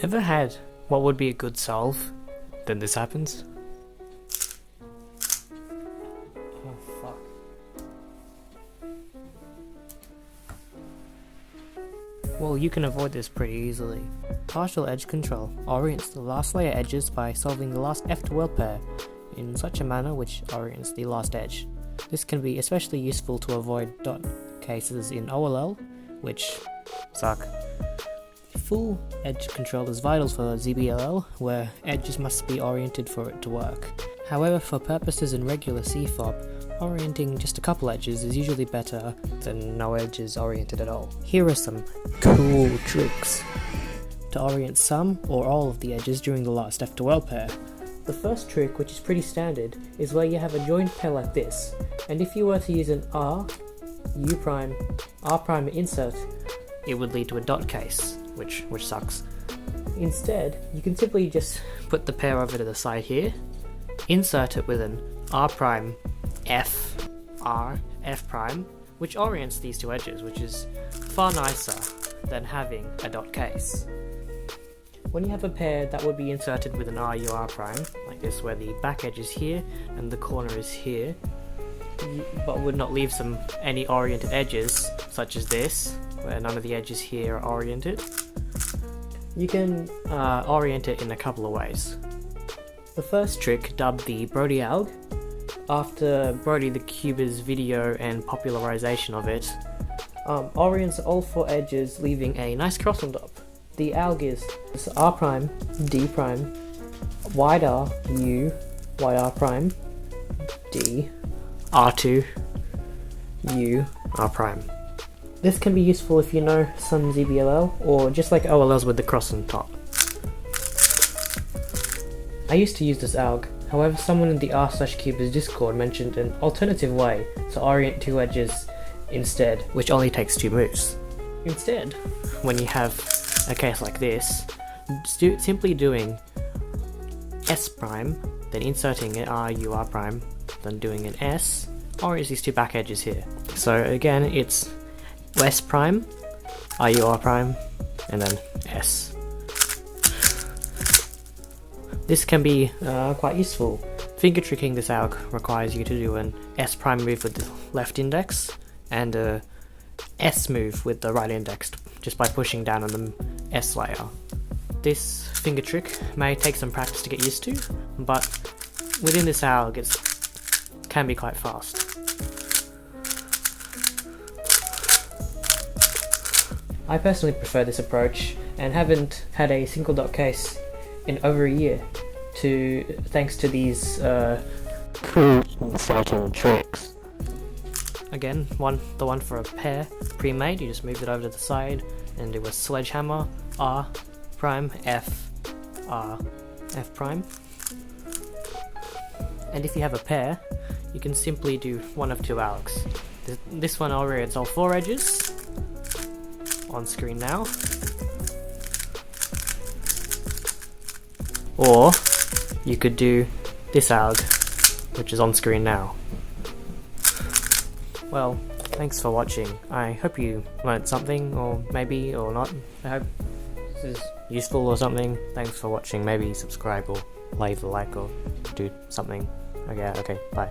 Ever had what would be a good solve, then this happens? Oh fuck. Well, you can avoid this pretty easily. Partial edge control orients the last layer edges by solving the last F-12 pair in such a manner which orients the last edge. This can be especially useful to avoid dot cases in OLL, which suck. Full edge control is vital for ZBLL, where edges must be oriented for it to work. However, for purposes in regular CFOP, orienting just a couple edges is usually better than no edges oriented at all. Here are some cool tricks to orient some or all of the edges during the last F-12 pair. The first trick, which is pretty standard, is where you have a joined pair like this, and if you were to use an R, U prime, R prime insert, it would lead to a dot case, which sucks. Instead, you can simply just put the pair over to the side here, insert it with an R prime F, R, F prime, which orients these two edges, which is far nicer than having a dot case. When you have a pair that would be inserted with an RUR prime, like this, where the back edge is here and the corner is here, but would not leave any oriented edges, such as this, where none of the edges here are oriented, you can orient it in a couple of ways. The first trick, dubbed the Brody alg, after Brody the Cuber's video and popularization of it, orients all four edges, leaving a nice cross on top. The alg is R prime, D prime, wide R, U, wide R prime, D, R2, U, R prime. This can be useful if you know some ZBLL, or just like OLLs with the cross on top. I used to use this alg, however someone in the r/cubers Discord mentioned an alternative way to orient two edges instead, which only takes 2 moves. Instead, when you have a case like this, simply doing S prime, then inserting an RUR prime, then doing an S, orients these two back edges here. So again, it's S prime, RUR prime, and then S. This can be quite useful. Finger tricking this alg requires you to do an S prime move with the left index, and a S move with the right index, just by pushing down on the S layer. This finger trick may take some practice to get used to, but within this alg it can be quite fast. I personally prefer this approach, and haven't had a single dot case in over a year, thanks to these cool inserting tricks. Again, the one for a pair pre-made, you just moved it over to the side and it was sledgehammer, R prime, F, R, F prime. And if you have a pair, you can simply do one of 2 algs. This one orients all 4 edges, on screen now. Or you could do this alg, which is on screen now. Well, thanks for watching. I hope you learned something, or maybe, or not. I hope this is useful or something. Thanks for watching. Maybe subscribe or leave a like or do something. Okay, bye.